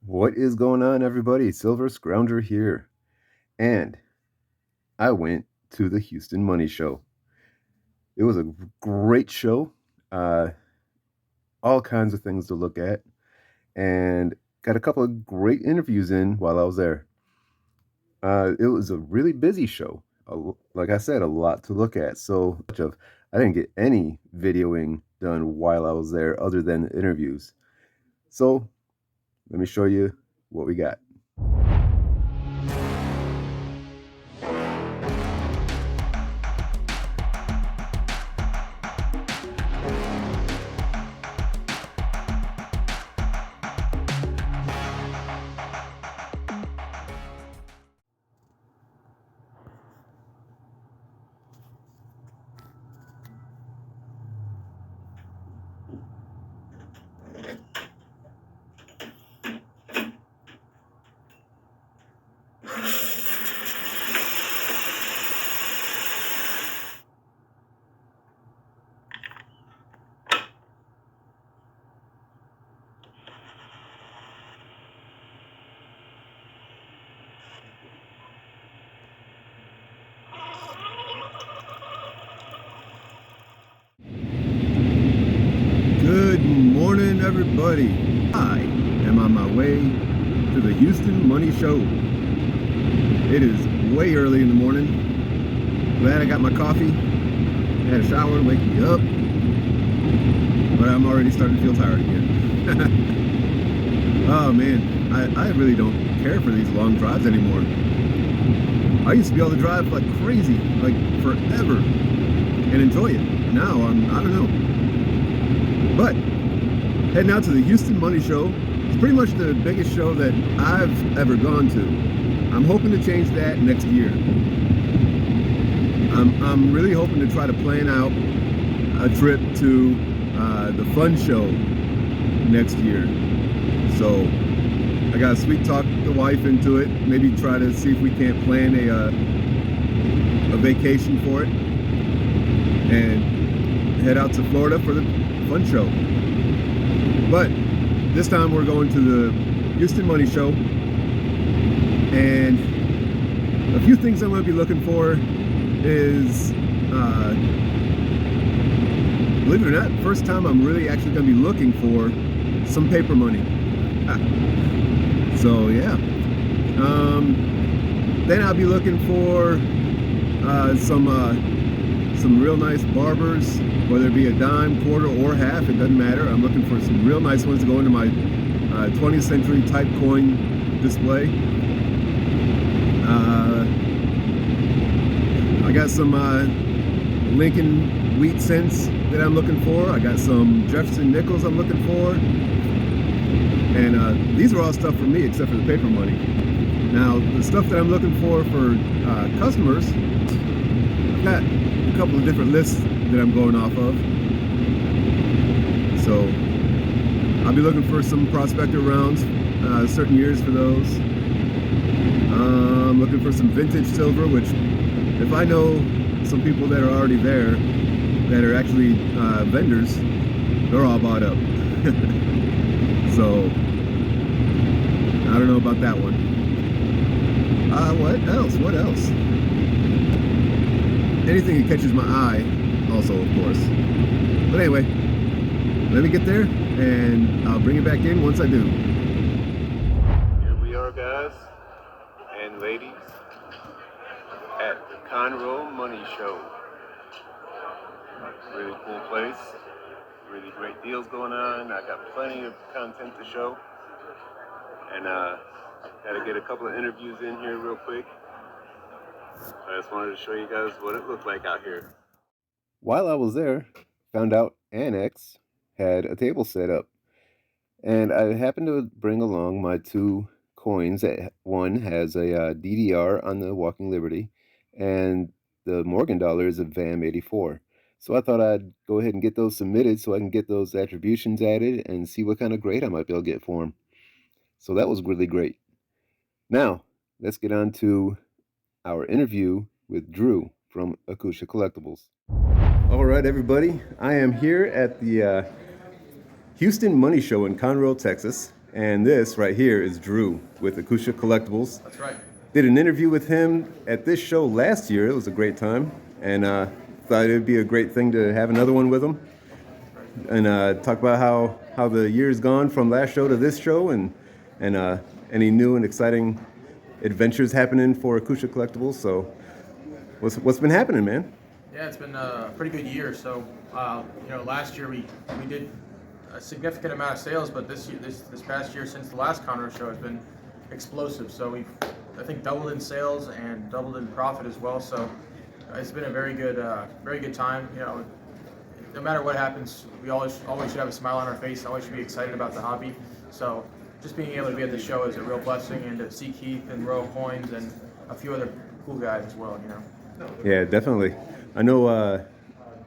What is going on, everybody? Silver Scrounger here. And I went to the Houston Money Show. It was a great show. Uh, all kinds of things to look at. And got a couple of great interviews in while I was there. It was a really busy show. Like I said, a lot to look at. So much of I didn't get any videoing done while I was there other than interviews. So let me show you what we got. Good morning, everybody. I am on my way to the Houston Money Show. It is way early in the morning. Glad I got my coffee. Had a shower to wake me up. But I'm already starting to feel tired again. Oh man, I really don't care for these long drives anymore. I used to be able to drive like crazy, like forever, and enjoy it. Now I don't know. But heading out to the Houston Money Show. It's pretty much the biggest show that I've ever gone to. I'm hoping to change that next year. I'm really hoping to try to plan out a trip to the Fun Show next year. So I got to sweet talk the wife into it. Maybe try to see if we can't plan a vacation for it and head out to Florida for the Fun Show. But this time we're going to the Houston Money Show, and a few things I'm going to be looking for is, believe it or not, first time I'm really actually going to be looking for some paper money. So yeah. Then I'll be looking for some real nice barbers, whether it be a dime, quarter, or half, it doesn't matter. I'm looking for some real nice ones to go into my 20th century type coin display. I got some Lincoln wheat cents that I'm looking for. I got some Jefferson nickels I'm looking for. And these are all stuff for me except for the paper money. Now, the stuff that I'm looking for customers, I've got a couple of different lists that I'm going off of. So I'll be looking for some prospector rounds, certain years for those. I'm looking for some vintage silver, which if I know some people that are already there that are actually vendors, they're all bought up. So I don't know about that one. What else? Anything that catches my eye also, of course. But anyway, let me get there and I'll bring it back in once I do. Here we are, guys and ladies, at the Conroe Money Show. Really cool place, really great deals going on. I got plenty of content to show, and gotta get a couple of interviews in here real quick. I just wanted to show you guys what it looked like out here. While I was there, found out Annex had a table set up, and I happened to bring along my two coins. One has a DDR on the Walking Liberty, and the Morgan dollar is a VAM 84. So I thought I'd go ahead and get those submitted so I can get those attributions added and see what kind of grade I might be able to get for them. So that was really great. Now, let's get on to our interview with Drew from Akusha Collectibles. All right, everybody. I am here at the Houston Money Show in Conroe, Texas, And this right here is Drew with Akusha Collectibles. That's right. Did an interview with him at this show last year. It was a great time, and thought it would be a great thing to have another one with him, and talk about how the year's gone from last show to this show, and any new and exciting adventures happening for Akusha Collectibles. So, what's been happening, man? Yeah, it's been a pretty good year. So, last year we did a significant amount of sales, but this past year, since the last Conroe show, has been explosive. So we've, I think, doubled in sales and doubled in profit as well. So it's been a very good time. No matter what happens, we always should have a smile on our face. Always should be excited about the hobby. So just being able to be at the show is a real blessing, and to see Keith and Royal Coins and a few other cool guys as well. Yeah, definitely. I know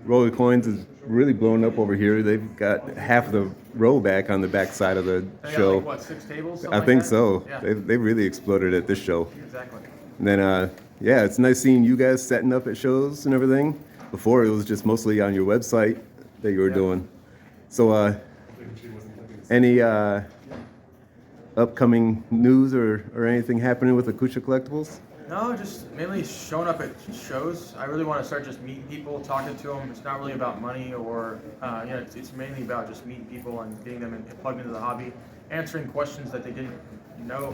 Royal Coins is really blown up over here. They've got half the row back on the back side of the show. Got, like, 6 tables? I think that? so. Yeah. They've really exploded at this show. Exactly. And then, it's nice seeing you guys setting up at shows and everything. Before, it was just mostly on your website that you were doing. So, any upcoming news or anything happening with Akusha Collectibles? No, just mainly showing up at shows. I really want to start just meeting people, talking to them. It's not really about money or, it's mainly about just meeting people and getting them plugged into the hobby, answering questions that they didn't know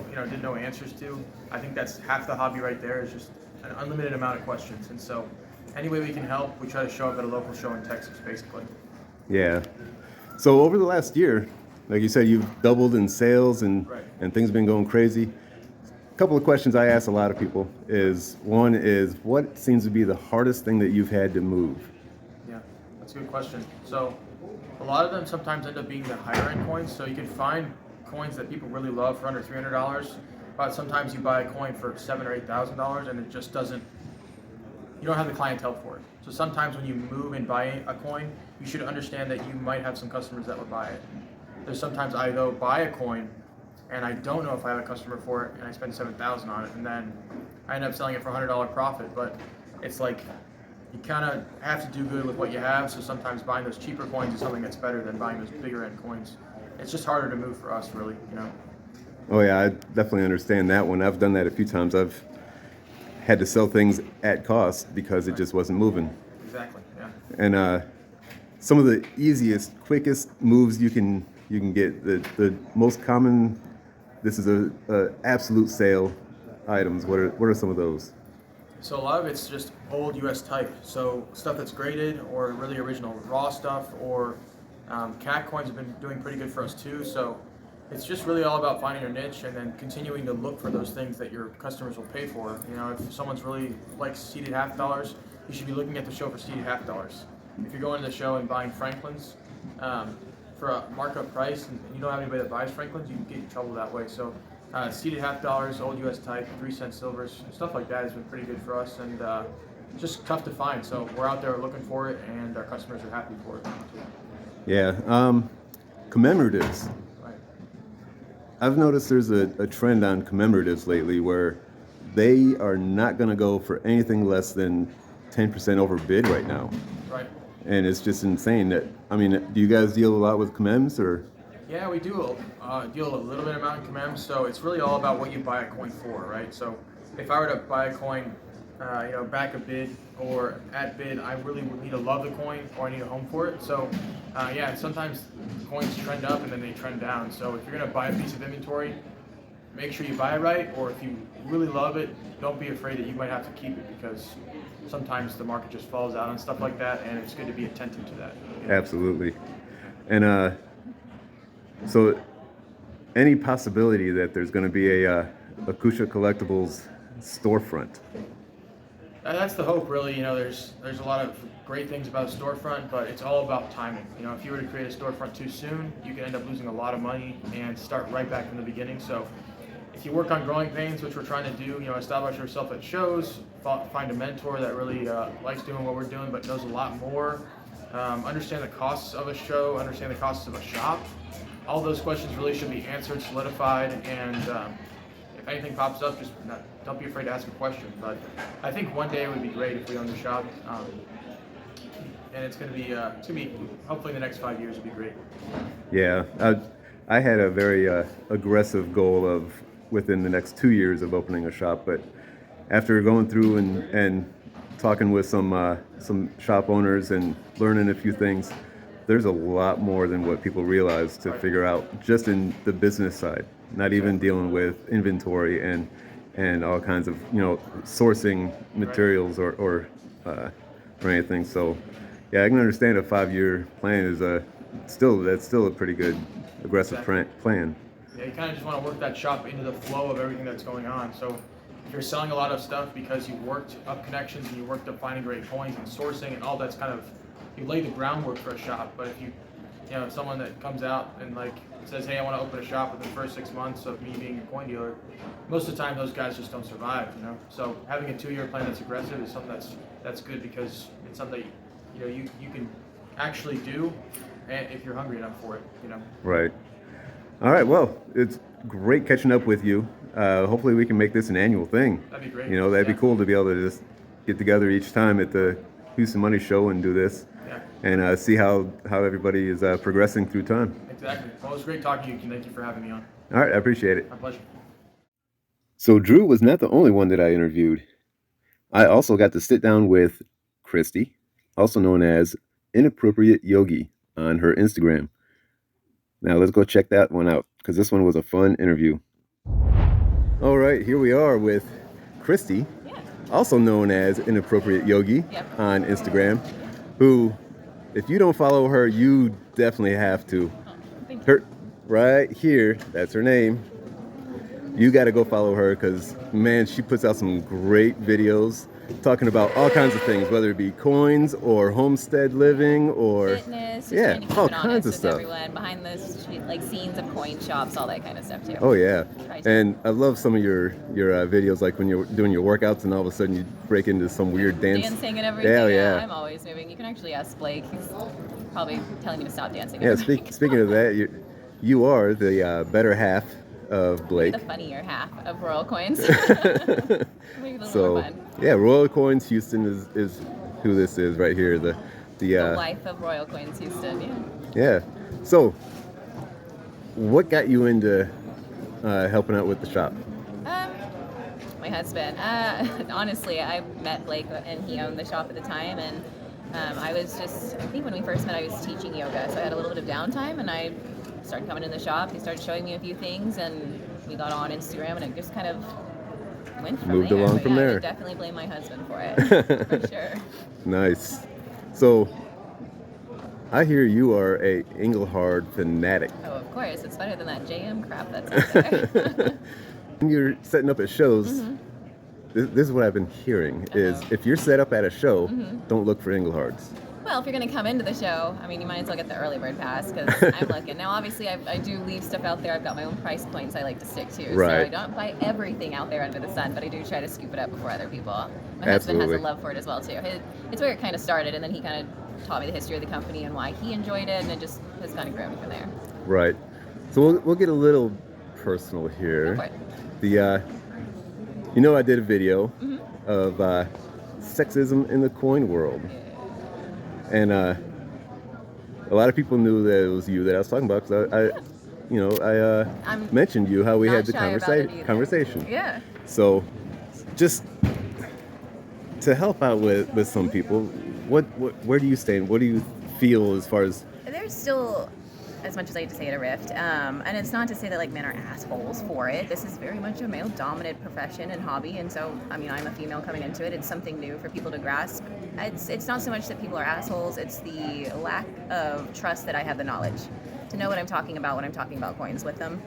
answers to. I think that's half the hobby right there, is just an unlimited amount of questions. And so any way we can help, we try to show up at a local show in Texas, basically. Yeah. So over the last year, like you said, you've doubled in sales and things have been going crazy. A couple of questions I ask a lot of people is, one is, what seems to be the hardest thing that you've had to move? Yeah, that's a good question. So a lot of them sometimes end up being the higher end coins. So you can find coins that people really love for under $300, but sometimes you buy a coin for $7,000 or $8,000 and it just doesn't, you don't have the clientele for it. So sometimes when you move and buy a coin, you should understand that you might have some customers that would buy it. There's sometimes I though buy a coin and I don't know if I have a customer for it, and I spend $7,000 on it, and then I end up selling it for $100 profit. But it's like, you kind of have to do good with what you have, so sometimes buying those cheaper coins is something that's better than buying those bigger end coins. It's just harder to move for us, really, Oh yeah, I definitely understand that one. I've done that a few times. I've had to sell things at cost because it just wasn't moving. Exactly, yeah. And some of the easiest, quickest moves you can get, the most common, this is a absolute sale items. What are some of those? So a lot of it's just old US type. So stuff that's graded or really original raw stuff, or cat coins have been doing pretty good for us too. So it's just really all about finding your niche and then continuing to look for those things that your customers will pay for. If someone's really likes seated half dollars, you should be looking at the show for seated half dollars. If you're going to the show and buying Franklins for a markup price, and you don't have anybody that buys Franklins, you can get in trouble that way. So seated half dollars, old US type, 3-cent silvers, stuff like that has been pretty good for us, and just tough to find. So we're out there looking for it, and our customers are happy for it. Yeah, commemoratives. Right. I've noticed there's a trend on commemoratives lately where they are not going to go for anything less than 10% over bid right now. Right. And it's just insane. Do you guys deal a lot with commems, or? Yeah, we do deal a little bit amount in commems. So it's really all about what you buy a coin for, right? So if I were to buy a coin, back a bid or at bid, I really would need to love the coin, or I need a home for it. So sometimes coins trend up and then they trend down. So if you're gonna buy a piece of inventory, make sure you buy it right, or if you really love it, don't be afraid that you might have to keep it, because sometimes the market just falls out and stuff like that, and it's good to be attentive to that. Absolutely. And so any possibility that there's going to be a Akusha Collectibles storefront? That's the hope, really. There's a lot of great things about a storefront, but it's all about timing. If you were to create a storefront too soon, you could end up losing a lot of money and start right back from the beginning. So if you work on growing pains, which we're trying to do, establish yourself at shows, find a mentor that really likes doing what we're doing but knows a lot more, understand the costs of a show, understand the costs of a shop. All those questions really should be answered, solidified, and if anything pops up, don't be afraid to ask a question. But I think one day it would be great if we owned a shop, and it's going to be hopefully in the next 5 years would be great. Yeah, I had a very aggressive goal of within the next 2 years of opening a shop, but after going through and talking with some shop owners and learning a few things, there's a lot more than what people realize to figure out just in the business side. Not even dealing with inventory and all kinds of sourcing materials or anything. So yeah, I can understand a 5-year plan is that's still a pretty good aggressive plan. Yeah, you kind of just want to work that shop into the flow of everything that's going on. So if you're selling a lot of stuff because you worked up connections and you worked up finding great coins and sourcing and all that's kind of, you lay the groundwork for a shop. But if someone that comes out and like says, hey, I want to open a shop within the first 6 months of me being a coin dealer, most of the time those guys just don't survive, So having a 2-year plan that's aggressive is something that's good, because it's something that, you can actually do, and if you're hungry enough for it, Right. All right. Well, it's great catching up with you. Hopefully we can make this an annual thing. That'd be great. That'd be cool to be able to just get together each time at the Houston Money Show and do this. Yeah. And see how everybody is progressing through time. Exactly. Well, it was great talking to you. Thank you for having me on. All right. I appreciate it. My pleasure. So Drew was not the only one that I interviewed. I also got to sit down with Christy, also known as Inappropriate Yogi, on her Instagram. Now let's go check that one out, because this one was a fun interview. All right, here we are with Christy, also known as Inappropriate Yogi on Instagram, who, if you don't follow her, you definitely have to. Her right here, that's her name. You got to go follow her, because man, she puts out some great videos talking about all kinds of things, whether it be coins or homestead living or fitness, all kinds of stuff. Everyone behind the scenes of coin shops, all that kind of stuff too. Oh yeah, and I love some of your videos, like when you're doing your workouts and all of a sudden you break into some weird dancing and everything. Yeah. I'm always moving. You can actually ask Blake. He's probably telling me to stop dancing. Yeah, speaking of that, you are the better half of Blake. The funnier half of Royal Coins. So yeah, Royal Coins Houston is who this is right here. The wife of Royal Coins Houston. Yeah. So, what got you into helping out with the shop? My husband. Honestly, I met Blake and he owned the shop at the time, and I think when we first met, I was teaching yoga, so I had a little bit of downtime, and I started coming in the shop. He started showing me a few things, and we got on Instagram, and it just kind of went from moved there. along from there. I would definitely blame my husband for it, for sure. Nice. So, I hear you are a Engelhard fanatic. Oh, of course. It's better than that JM crap that's out there. When you're setting up at shows, this is what I've been hearing, is if you're set up at a show, don't look for Engelhards. Well, if you're going to come into the show, I mean, you might as well get the early bird pass, because I'm looking. Now, obviously, I do leave stuff out there. I've got my own price points I like to stick to. Right. So I don't buy everything out there under the sun, but I do try to scoop it up before other people. My husband has a love for it as well, too. It's where it kind of started, and then he kind of taught me the history of the company and why he enjoyed it, and it just has kind of grown from there. Right. So we'll get a little personal here. Go for it. I did a video of sexism in the coin world. And a lot of people knew that it was you that I was talking about, because I mentioned you, how we had the conversation. Yeah. So, just to help out with some people, where do you stand? What do you feel as far as? There's still, as much as I hate to say it, a rift. And it's not to say that like men are assholes for it. This is very much a male-dominant profession and hobby, and so I'm a female coming into it. It's something new for people to grasp. It's not so much that people are assholes. It's the lack of trust that I have the knowledge to know what I'm talking about when I'm talking about coins with them,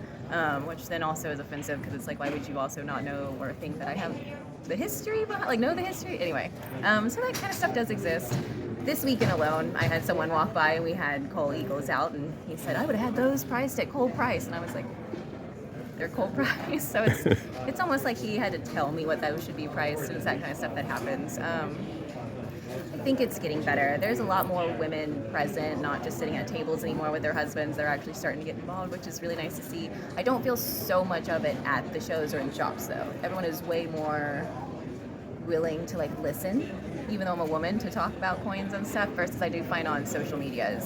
which then also is offensive, because it's like, why would you also not know or think that I have the history behind, know the history? Anyway, so that kind of stuff does exist. This weekend alone, I had someone walk by and we had Cole Eagles out, and he said, I would have had those priced at Cole price. And I was like, they're Cole price? So it's almost like he had to tell me what those should be priced, and it's that kind of stuff that happens. I think it's getting better. There's a lot more women present, not just sitting at tables anymore with their husbands. They're actually starting to get involved, which is really nice to see. I don't feel so much of it at the shows or in shops, though. Everyone is way more willing to listen, even though I'm a woman, to talk about coins and stuff, versus I do find on social media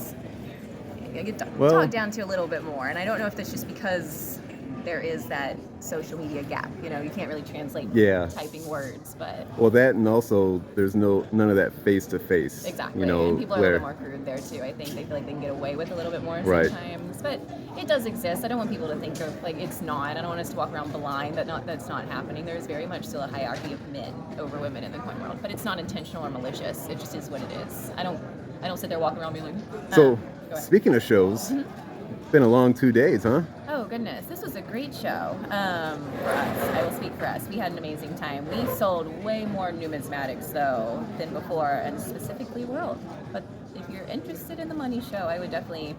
I get Well- talked down to a little bit more, and I don't know if that's just because there is that social media gap. You know, you can't really translate Yeah. typing words, but Well, that, and also there's none of that face to face. exactly. You know, and people are a where, little more crude there too. I think they feel like they can get away with a little bit more Right. sometimes, but it does exist. I don't want people to think of like it's not. I don't want us to walk around blind that that's not happening. There's very much still a hierarchy of men over women in the coin world, but it's not intentional or malicious. It just is what it is. I don't sit there walking around being like. So, go ahead. speaking of shows, it's been a long 2 days, huh? Oh goodness, this was a great show for us. I will speak for us. We had an amazing time. We sold way more numismatics though than before, and specifically World. But if you're interested in the money show, I would definitely.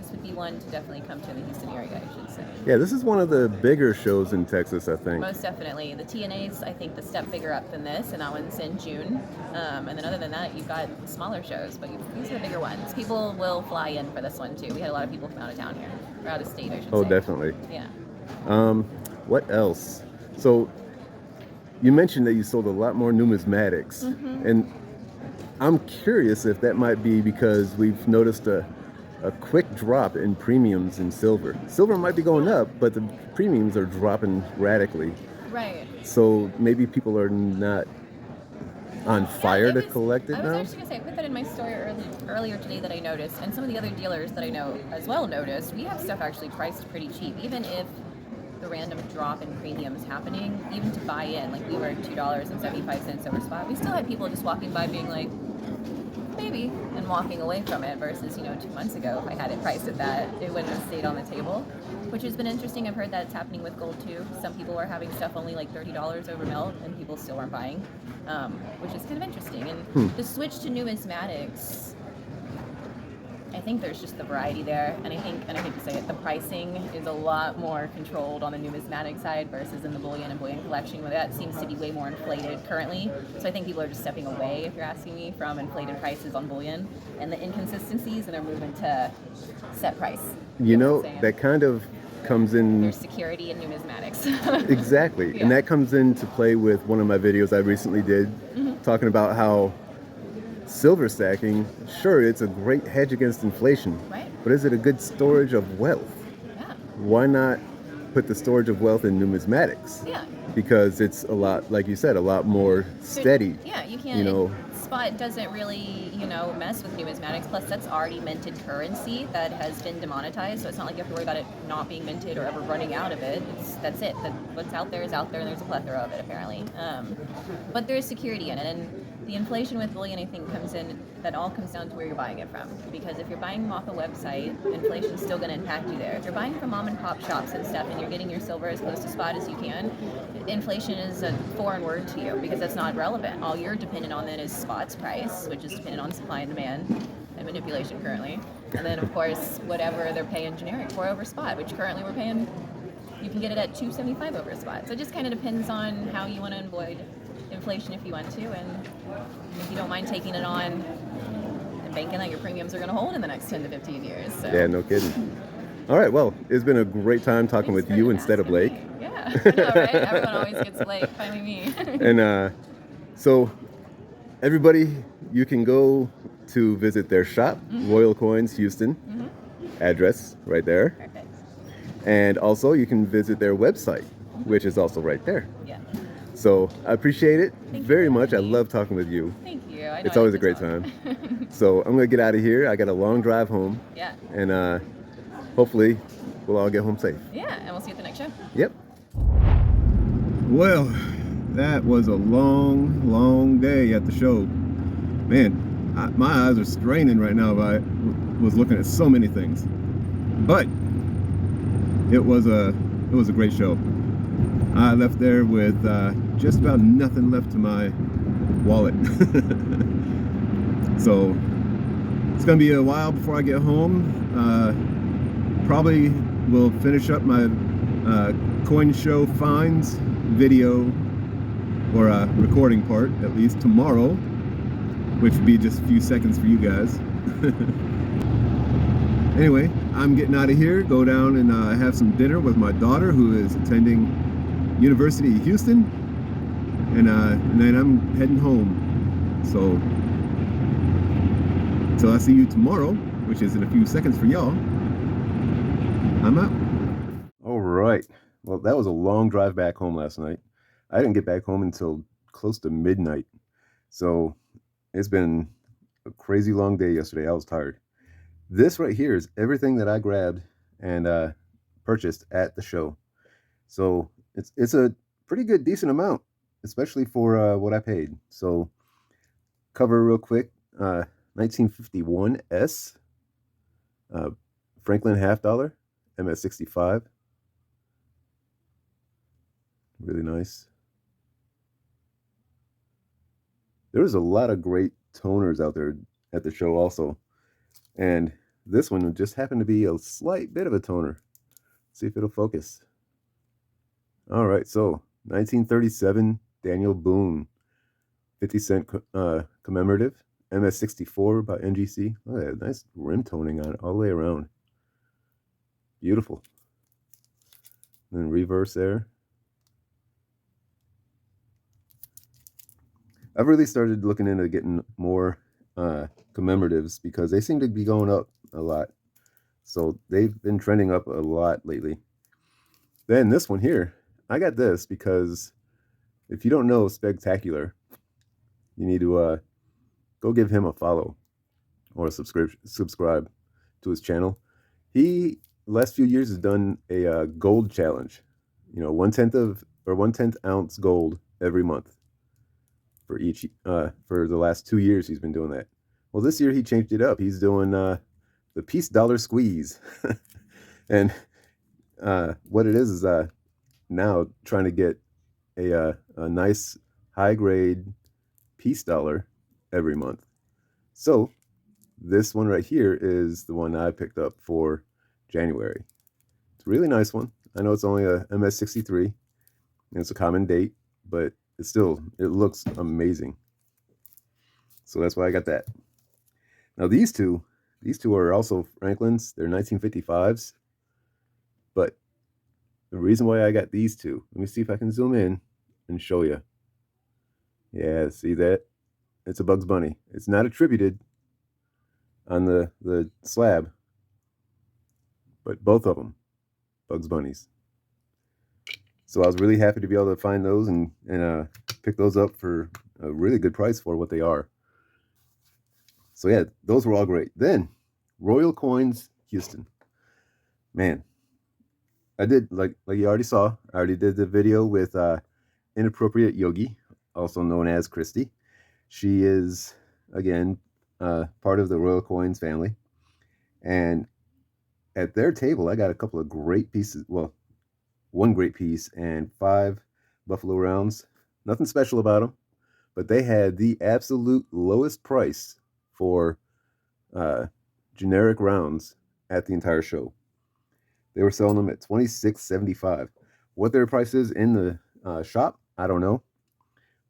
This would be one to definitely come to in the Houston area, I should say. Yeah, this is one of the bigger shows in Texas, I think. Most definitely. The TNA's, I think, the step bigger up than this, and that one's in June. And then other than that, you've got smaller shows, but these are the bigger ones. People will fly in for this one, too. We had a lot of people from out of town here, or out of state, I should Oh, say. definitely. Yeah. What else? So, you mentioned that you sold a lot more numismatics, and I'm curious if that might be because we've noticed a quick drop in premiums in silver. Silver might be going up, but the premiums are dropping radically. Right. So maybe people are not on fire to collect it I was now? actually going to say, I put that in my story earlier today that I noticed, and some of the other dealers that I know as well noticed, we have stuff actually priced pretty cheap, even if the random drop in premiums happening, even to buy in, like we were $2.75 over spot, we still had people just walking by being like, maybe, and walking away from it versus, 2 months ago, if I had it priced at that, it wouldn't have stayed on the table, which has been interesting. I've heard that's happening with gold too. Some people are having stuff only like $30 over melt, and people still aren't buying, which is kind of interesting. And the switch to numismatics, I think there's just the variety there, and I hate to say it, the pricing is a lot more controlled on the numismatic side versus in the bullion and bullion collection, where that seems to be way more inflated currently. So I think people are just stepping away, if you're asking me, from inflated prices on bullion and the inconsistencies, and they're moving to set price. You know, what I'm saying? that kind of comes in... There's security in numismatics. Exactly. Yeah. And that comes into play with one of my videos I recently did, talking about how silver stacking, sure, it's a great hedge against inflation, Right. but is it a good storage of wealth? Yeah. Why not put the storage of wealth in numismatics? Yeah. Because it's a lot, like you said, a lot more steady. Yeah, you can't. You know, Spot doesn't really, mess with numismatics. Plus, that's already minted currency that has been demonetized. So it's not like you have to worry about it not being minted or ever running out of it. That's it. What's out there is out there, and there's a plethora of it apparently. But there's security in it, and the inflation with bullion, I think, comes in. That all comes down to where you're buying it from. Because if you're buying them off a website, inflation's still going to impact you there. If you're buying from mom and pop shops and stuff, and you're getting your silver as close to spot as you can, inflation is a foreign word to you because that's not relevant. All you're dependent on then is spot's price, which is dependent on supply and demand and manipulation currently. And then, of course, whatever they're paying generic for over spot, which currently we're paying, you can get it at $2.75 over spot. So it just kind of depends on how you want to avoid inflation if you want to, and if you don't mind taking it on and banking that your premiums are going to hold in the next 10 to 15 years. So. yeah, no kidding. All right, well, it's been a great time talking Thanks with for you instead of asking Blake. me. Yeah, I know, right? Everyone always gets Blake, finally me. And so, everybody, you can go to visit their shop, Royal Coins Houston. Address right there. Perfect. And also, you can visit their website, which is also right there. Yeah. So, I appreciate it Thank you very for much. I having me. love talking with you. Thank you. I know It's I always like a great to talk. time. So, I'm going to get out of here. I got a long drive home. Yeah. And hopefully, we'll all get home safe. Yeah, and we'll see you at the next show. Yep. Well, that was a long, long day at the show. Man, my eyes are straining right now. I was looking at so many things, but it was a great show. I left there with just about nothing left to my wallet. So it's gonna be a while before I get home. Probably will finish up my coin show finds video, or recording part, at least tomorrow, which would be just a few seconds for you guys. Anyway, I'm getting out of here, go down and have some dinner with my daughter, who is attending University of Houston, and then I'm heading home. So I see you tomorrow which is in a few seconds for y'all, I'm out. All right. Well, that was a long drive back home last night. I didn't get back home until close to midnight. So it's been a crazy long day yesterday. I was tired. This right here is everything that I grabbed and purchased at the show. So it's a pretty good, decent amount, especially for what I paid. So cover real quick. 1951 S, Franklin half dollar, MS65. Really nice. There was a lot of great toners out there at the show also. And this one just happened to be a slight bit of a toner. Let's see if it'll focus. All right, so 1937 Daniel Boone, 50-cent commemorative, MS64 by NGC. Look at that, nice rim toning on it all the way around. Beautiful. And then reverse there. I've really started looking into getting more commemoratives because they seem to be going up a lot. So they've been trending up a lot lately. Then this one here, I got this because if you don't know Spectacular, you need to go give him a follow or subscribe to his channel. He last few years has done a gold challenge. You know, 1/10 ounce gold every month for each for the last 2 years he's been doing that. Well, this year he changed it up. He's doing the piece dollar squeeze. And what it is now trying to get a nice high grade piece dollar every month. So this one right here is the one I picked up for January. It's a really nice one. I know it's only a MS63 and it's a common date, but it looks amazing. So that's why I got that. Now these two are also Franklin's. They're 1955s. But the reason why I got these two, let me see if I can zoom in and show you. Yeah, see that? It's a Bugs Bunny. It's not attributed on the slab, but both of them, Bugs Bunnies. So I was really happy to be able to find those and pick those up for a really good price for what they are. So yeah, those were all great. Then Royal Coins Houston. Man, I did, like you already saw, I already did the video with Inappropriate Yogi, also known as Christy. She is, again, part of the Royal Coins family. And at their table, I got a couple of great pieces. Well, one great piece and 5 Buffalo rounds. Nothing special about them, but they had the absolute lowest price for generic rounds at the entire show. They were selling them at $26.75. What their price is in the shop, I don't know.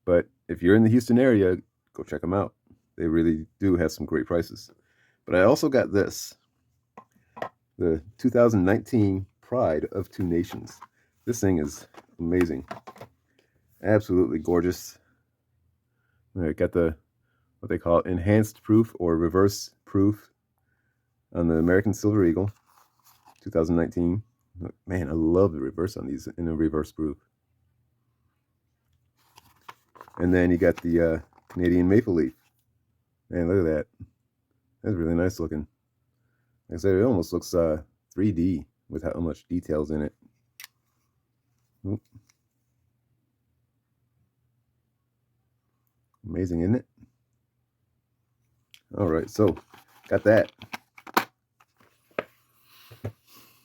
But if you're in the Houston area, go check them out. They really do have some great prices. But I also got this, the 2019 Pride of Two Nations. This thing is amazing. Absolutely gorgeous. I got the, what they call enhanced proof or reverse proof on the American Silver Eagle, 2019. Man, I love the reverse on these in a reverse proof. And then you got the Canadian Maple Leaf. Man, look at that. That's really nice looking. Like I said, it almost looks 3D with how much details in it. Oop. Amazing, isn't it? All right, so got that.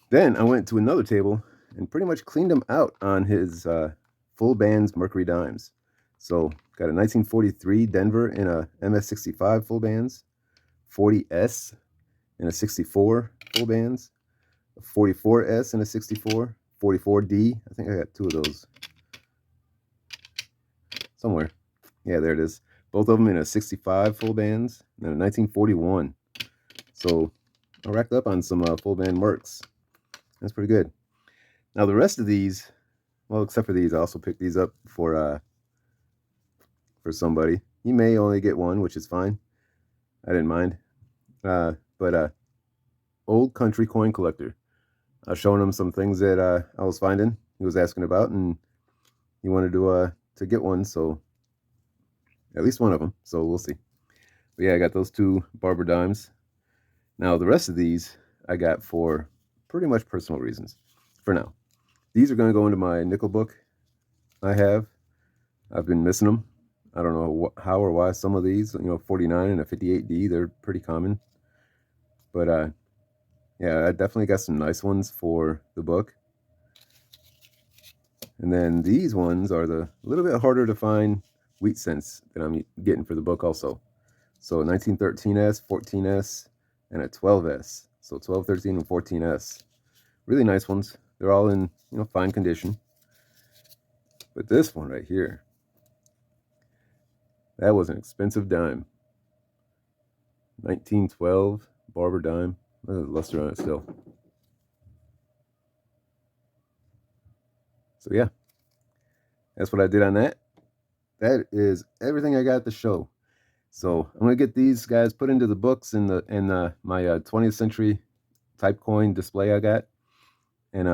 Then I went to another table and pretty much cleaned him out on his full bands Mercury dimes. So got a 1943 Denver in a MS65 full bands, 40S in a 64 full bands, a 44S in a 64, 44D. I think I got 2 of those somewhere. Yeah, there it is. Both of them in a 65 full bands and a 1941. So I racked up on some full band Mercs. That's pretty good. Now the rest of these, well, except for these, I also picked these up for somebody. You may only get one, which is fine. I didn't mind. But old country coin collector. I was showing him some things that I was finding. He was asking about, and he wanted to get one, so at least one of them. So we'll see. But yeah, I got those 2 barber dimes. Now the rest of these I got for pretty much personal reasons. For now, these are going to go into my nickel book. I've been missing them. I don't know how or why. Some of these, 49 and a 58D, they're pretty common. But yeah, I definitely got some nice ones for the book. And then these ones are the little bit harder to find wheat cents that I'm getting for the book also. So 1913S, 14S, and a 12S. So 12, 13, and 14S. Really nice ones. They're all in, fine condition. But this one right here, that was an expensive dime. 1912 barber dime. There's luster on it still. So yeah, that's what I did on that. That is everything I got at the show. So I'm gonna get these guys put into the books in my 20th century type coin display I got, and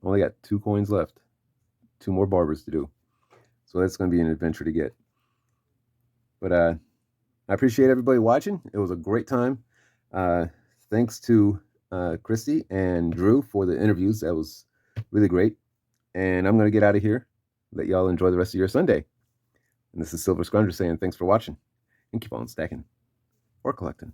only got 2 coins left, 2 more barbers to do. So that's gonna be an adventure to get. But I appreciate everybody watching. It was a great time. Thanks to Christy and Drew for the interviews. That was really great. And I'm gonna get out of here. Let y'all enjoy the rest of your Sunday. And this is Silver Scrounger saying thanks for watching, and keep on stacking or collecting.